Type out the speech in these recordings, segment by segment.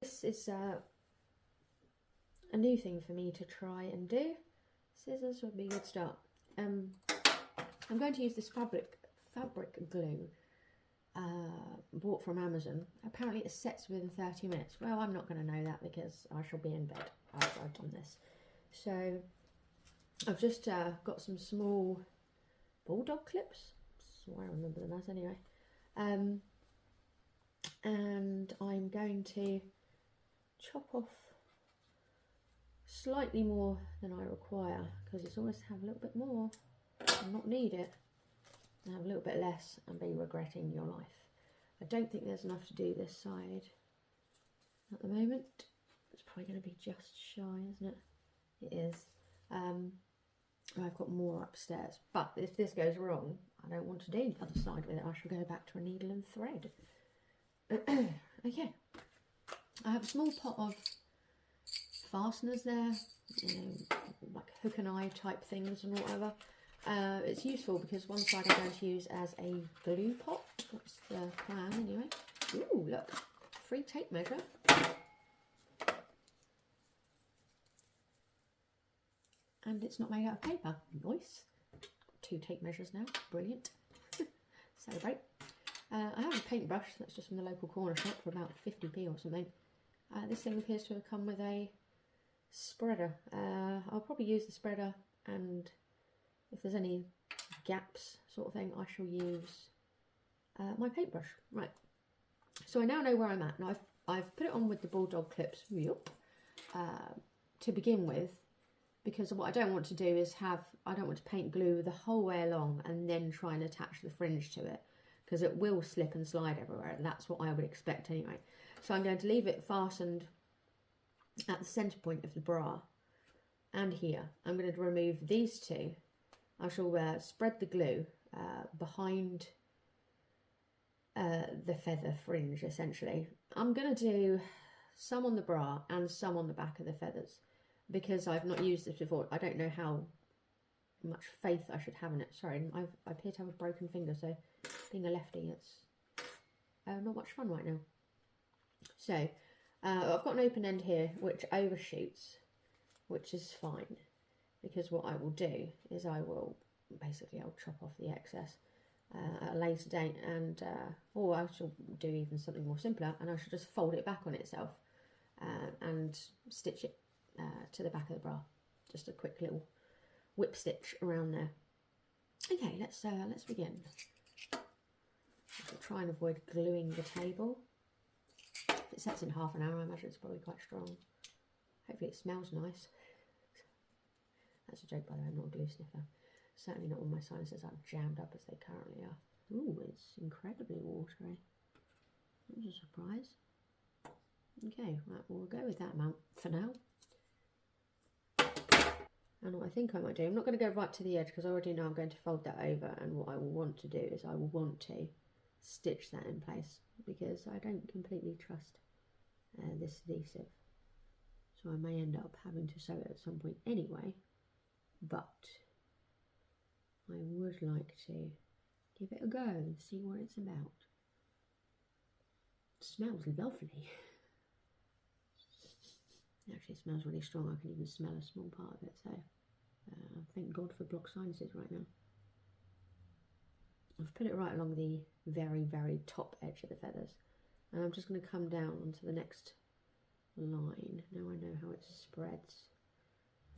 This is a new thing for me to try and do. Scissors would be a good start. I'm going to use this fabric glue bought from Amazon. Apparently it sets within 30 minutes. Well, I'm not going to know that because I shall be in bed after I've done this. So I've just got some small bulldog clips. That's what I remember them as anyway. And I'm going to chop off slightly more than I require, because it's always have a little bit more and not need it, and have a little bit less and be regretting your life. I don't think there's enough to do this side at the moment. It's probably going to be just shy, isn't it? It is. I've got more upstairs, but if this goes wrong, I don't want to do the other side with it. I shall go back to a needle and thread. Okay, I have a small pot of fasteners there, you know, like hook and eye type things and whatever. It's useful because one side I'm going to use as a glue pot. That's the plan anyway. Ooh, look, free tape measure. And it's not made out of paper. Nice. 2 tape measures now. Brilliant. Celebrate. I have a paintbrush that's just from the local corner shop for about 50p or something. This thing appears to have come with a spreader. I'll probably use the spreader, and if there's any gaps sort of thing, I shall use my paintbrush. Right. So I now know where I'm at. Now I've put it on with the bulldog clips to begin with, because what I don't want to do is I don't want to paint glue the whole way along and then try and attach the fringe to it, because it will slip and slide everywhere, and that's what I would expect anyway. So I'm going to leave it fastened at the centre point of the bra and here. I'm going to remove these two. I shall spread the glue behind the feather fringe, essentially. I'm going to do some on the bra and some on the back of the feathers, because I've not used this before. I don't know how much faith I should have in it. Sorry, I appear to have a broken finger, so being a lefty, it's not much fun right now. So I've got an open end here which overshoots, which is fine, because what I will do is I'll chop off the excess at a later date, and or I shall do even something more simpler, and I shall just fold it back on itself and stitch it to the back of the bra. Just a quick little whip stitch around there. Okay, let's begin. I'll try and avoid gluing the table. If it sets in half an hour, I imagine it's probably quite strong. Hopefully it smells nice. That's a joke, by the way, I'm not a glue sniffer. Certainly not when my sinuses are jammed up as they currently are. Ooh, it's incredibly watery. That was a surprise. Okay, right, we'll go with that amount for now. And what I think I might do, I'm not going to go right to the edge because I already know I'm going to fold that over, and what I will want to do is I will want to stitch that in place, because I don't completely trust this adhesive. So I may end up having to sew it at some point anyway, but I would like to give it a go and see what it's about. It smells lovely. Actually, it smells really strong. I can even smell a small part of it, so thank God for blocked sinuses right now. I've put it right along the very, very top edge of the feathers, and I'm just going to come down onto the next line. Now I know how it spreads.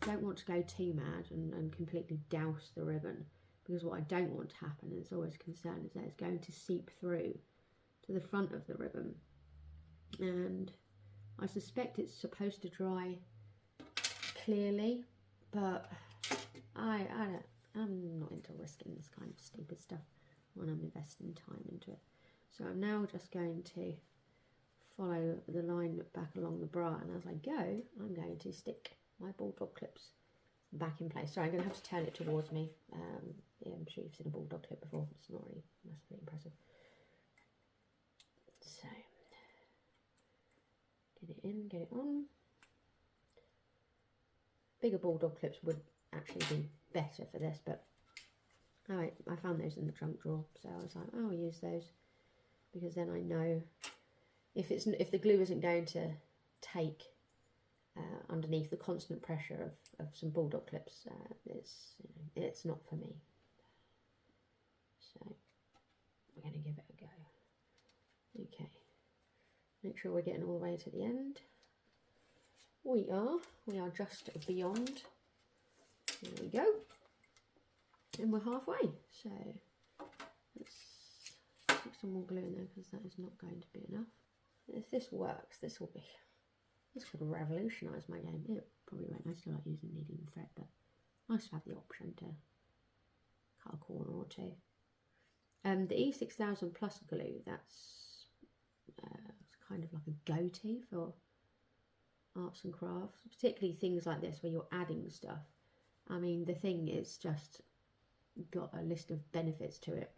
I don't want to go too mad and completely douse the ribbon, because what I don't want to happen, and it's always a concern, is that it's going to seep through to the front of the ribbon, and I suspect it's supposed to dry clearly, but I'm not into risking this kind of stupid stuff when I'm investing time into it. So I'm now just going to follow the line back along the bra, and as I go, I'm going to stick my bulldog clips back in place. Sorry, I'm going to have to turn it towards me. Yeah, I'm sure you've seen a bulldog clip before. It's not really massively impressive. So get it in, get it on. Bigger bulldog clips would actually be better for this, but I found those in the trunk drawer, so I was like, oh, I'll use those, because then I know if the glue isn't going to take underneath the constant pressure of some bulldog clips. It's not for me. So we're going to give it a go. Okay, make sure we're getting all the way to the end. We are just beyond. There we go. And we're halfway. So let's stick some more glue in there because that is not going to be enough. If this works, this could revolutionise my game. It probably won't. I still like using needle and thread, but nice to have the option to cut a corner or two. The E6000 Plus glue, that's kind of like a go-to for arts and crafts, particularly things like this where you're adding stuff. I mean, the thing is just got a list of benefits to it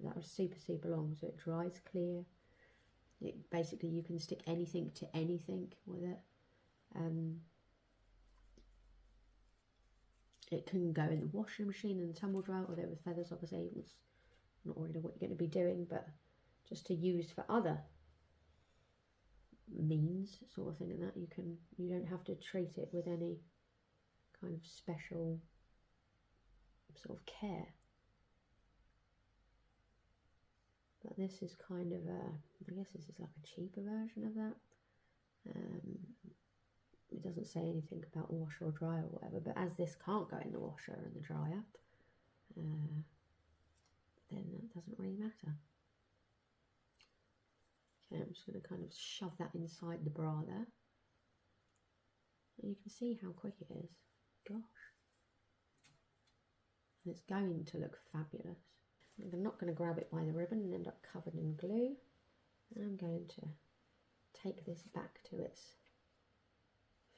that are super long, so it dries clear. It basically, you can stick anything to anything with it. It can go in the washing machine and tumble dry, although with feathers obviously it's not really what you're going to be doing, but just to use for other means sort of thing, and that you don't have to treat it with any kind of special sort of care. But this is kind of I guess this is like a cheaper version of that. It doesn't say anything about washer or dryer or whatever, but as this can't go in the washer and the dryer, then that doesn't really matter. Okay, I'm just going to kind of shove that inside the bra there. And you can see how quick it is. Gosh. And it's going to look fabulous. I'm not going to grab it by the ribbon and end up covered in glue. I'm going to take this back to its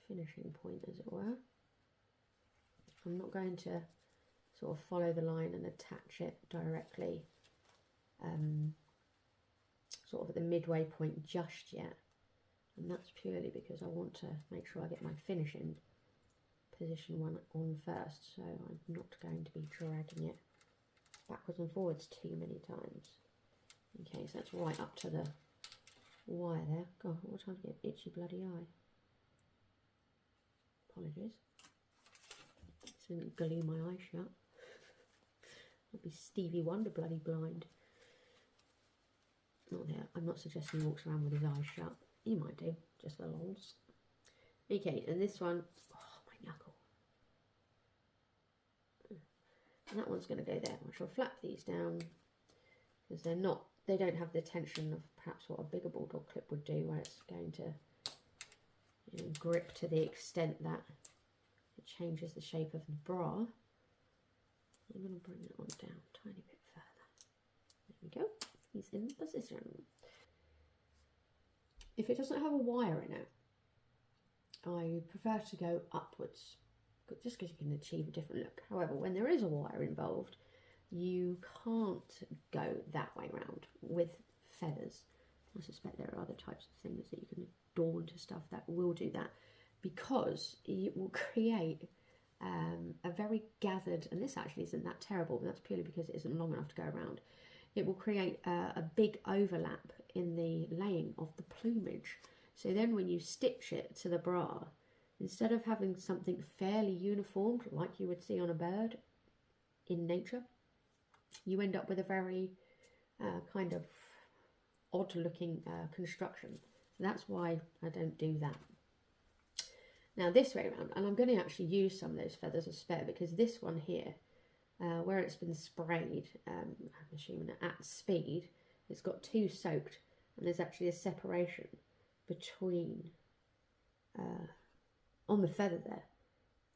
finishing point, as it were. I'm not going to sort of follow the line and attach it directly sort of at the midway point just yet, and that's purely because I want to make sure I get my finishing position one on first, so I'm not going to be dragging it backwards and forwards too many times. Okay, so that's right up to the wire there. God, what time to get an itchy bloody eye. Apologies. So I didn't glue my eye shut. I'd be Stevie Wonder bloody blind. Not there. I'm not suggesting he walks around with his eyes shut. He might do, just for lols. Okay, and this one, oh, my knuckle. And that one's going to go there. I shall flap these down because they don't have the tension of perhaps what a bigger bulldog clip would do, where it's going to grip to the extent that it changes the shape of the bra. I'm going to bring that one down a tiny bit further. There we go. He's in position. If it doesn't have a wire in it, I prefer to go upwards, just because you can achieve a different look. However, when there is a wire involved, you can't go that way around with feathers. I suspect there are other types of things that you can adorn to stuff that will do that, because it will create a very gathered, and this actually isn't that terrible, but that's purely because it isn't long enough to go around. It will create a big overlap in the laying of the plumage. So then when you stitch it to the bra, instead of having something fairly uniformed like you would see on a bird in nature, you end up with a very kind of odd looking construction. So that's why I don't do that. Now this way around, and I'm going to actually use some of those feathers as spare, because this one here, where it's been sprayed, I'm assuming at speed, it's got two soaked, and there's actually a separation between on the feather there,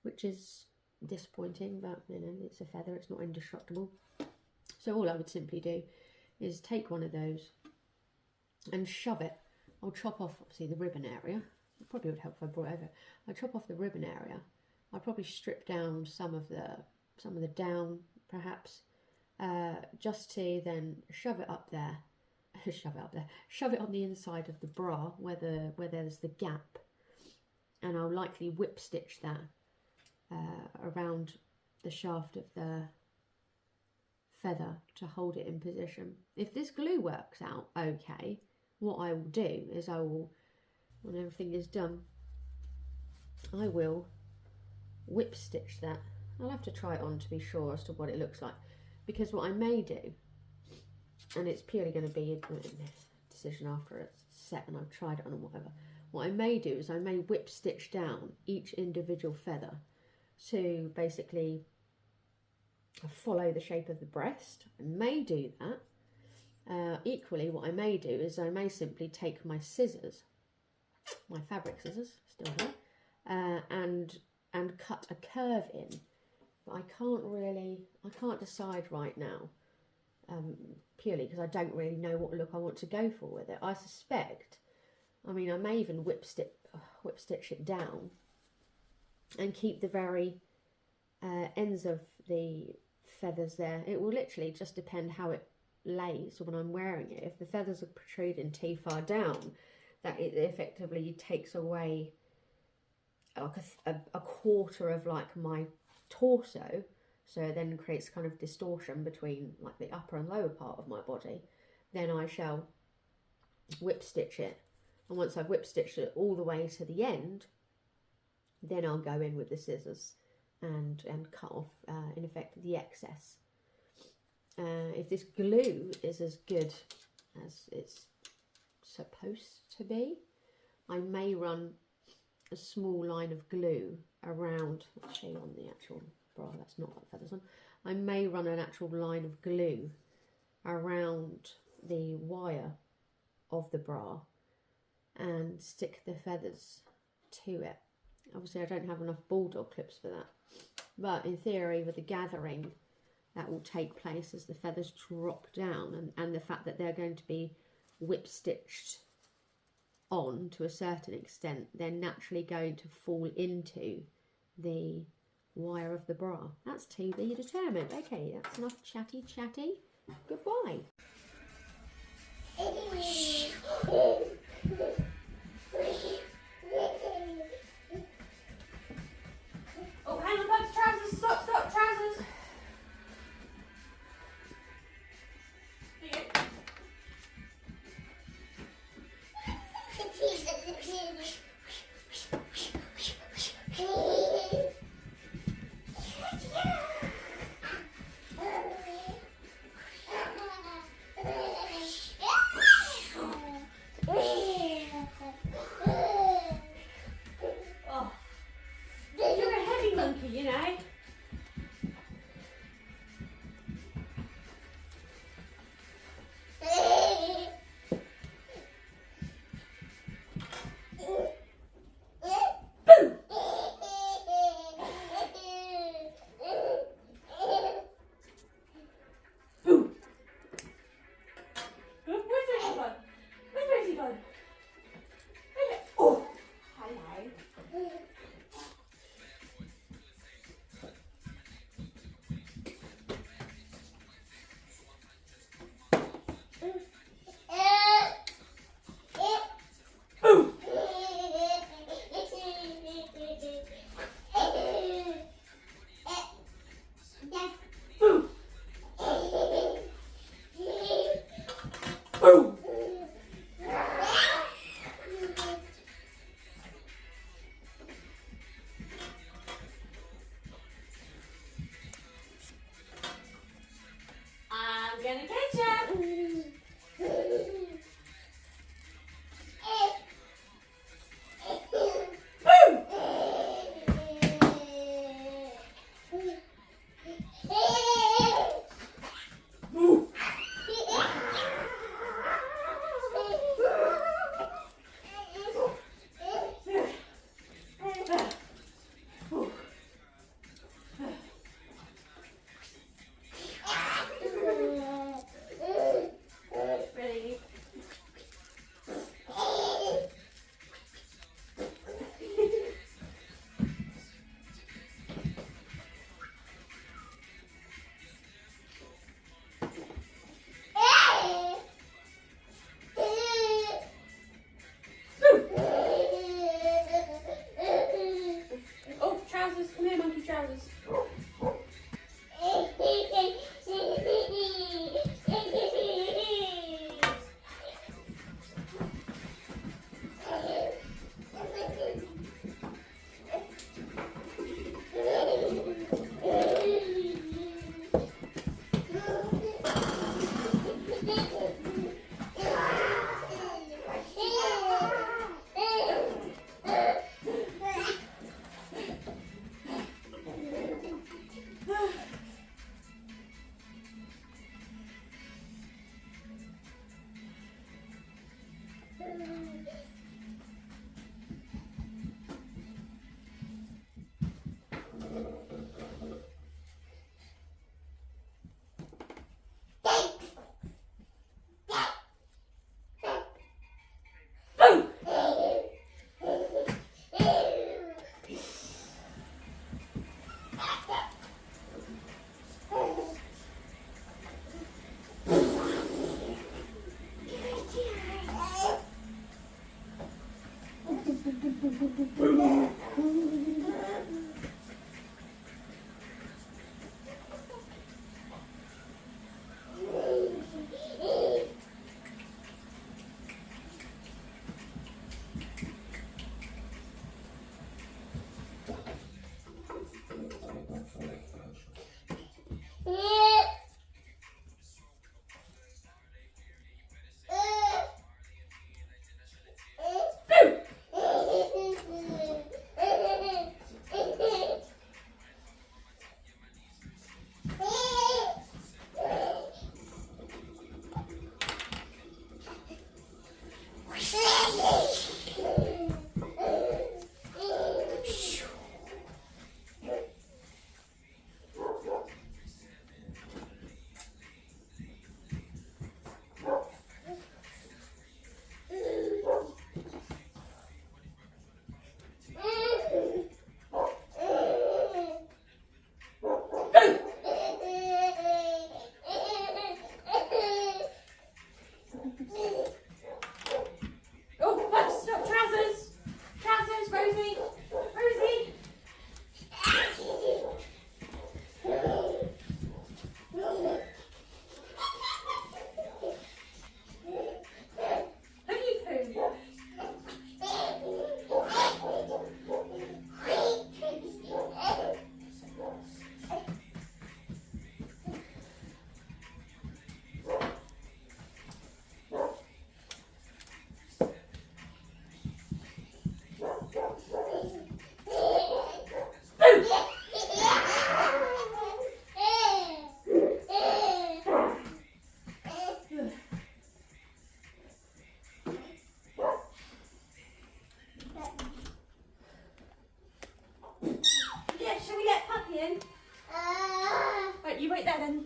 which is disappointing, but it's a feather, it's not indestructible. So all I would simply do is take one of those and shove it. I'll chop off obviously the ribbon area. It probably would help if I brought it over. I'll chop off the ribbon area. I'll probably strip down some of the down perhaps, just to then shove it up there. Shove it on the inside of the bra where there's the gap, and I'll likely whip stitch that around the shaft of the feather to hold it in position. If this glue works out okay, what I will do is I will when everything is done, I will whip stitch that. I'll have to try it on to be sure as to what it looks like, because what I may do, and it's purely going to be a decision after it's set and I've tried it on and whatever, what I may do is I may whip stitch down each individual feather to basically follow the shape of the breast. I may do that. Equally, what I may do is I may simply take my scissors, my fabric scissors, still here, and cut a curve in. But I can't decide right now, purely because I don't really know what look I want to go for with it. I suspect, I mean, I may even whip stitch it down and keep the very ends of the feathers there. It will literally just depend how it lays when I'm wearing it. If the feathers are protruding too far down, that it effectively takes away like a quarter of like my torso, so it then creates kind of distortion between like the upper and lower part of my body, then I shall whip stitch it, and once I've whip stitched it all the way to the end, then I'll go in with the scissors and cut off in effect the excess. If this glue is as good as it's supposed to be, I may run a small line of glue around, let's show you on the actual bra, that's not got feathers on, I may run an actual line of glue around the wire of the bra and stick the feathers to it. Obviously I don't have enough bulldog clips for that, but in theory with the gathering that will take place as the feathers drop down, and the fact that they're going to be whip stitched on to a certain extent, they're naturally going to fall into the wire of the bra. That's to be determined. Okay, that's enough chatty. Goodbye. Oh, hang on, Bubs, trousers, stop, trousers. in. Right, you wait there then.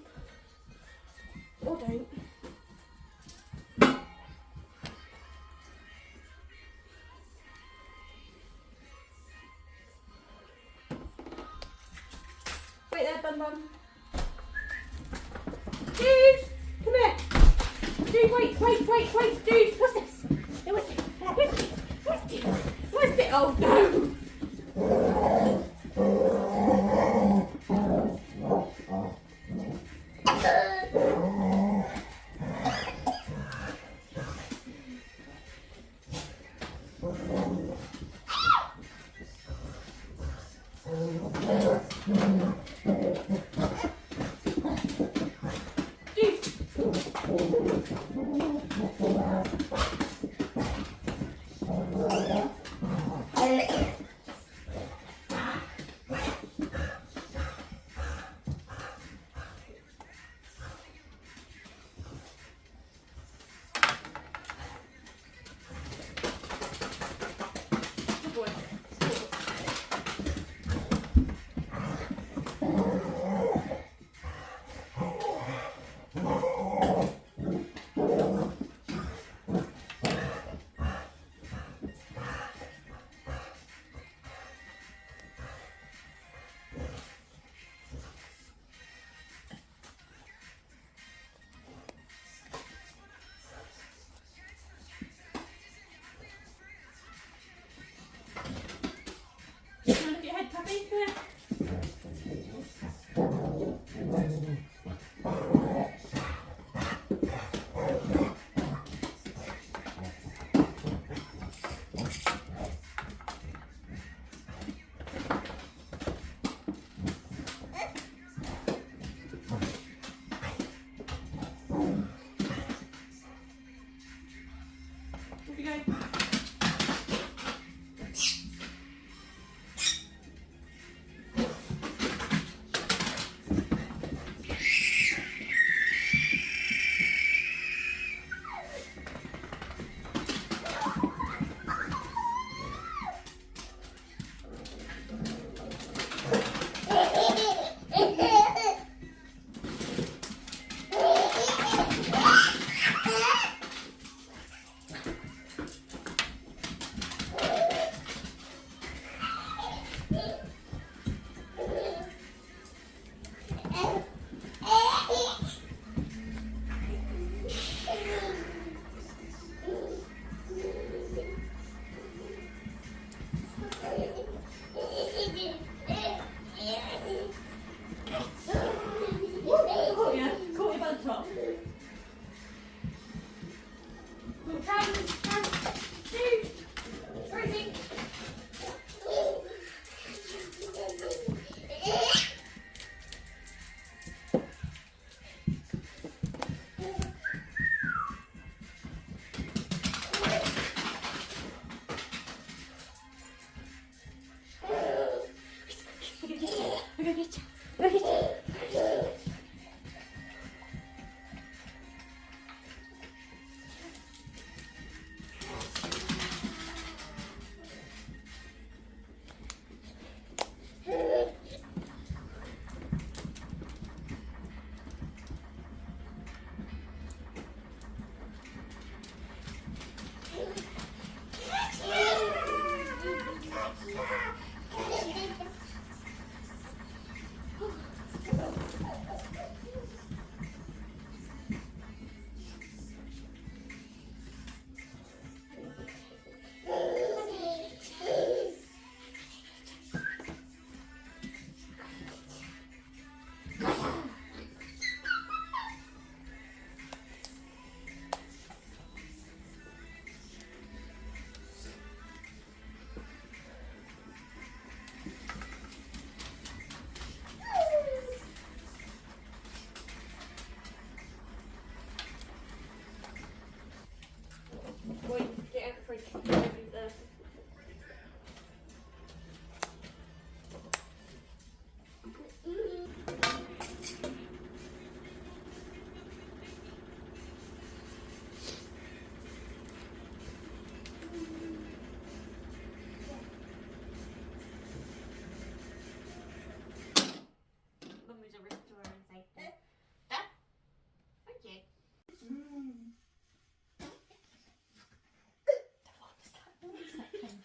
Or don't. Wait there, Bum Bum. Dude, come here. Dude, wait, dude, what's this? What's it? What's it? Oh no!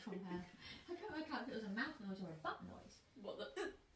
from her. I couldn't work out if it was a mouth noise or a butt noise. What the?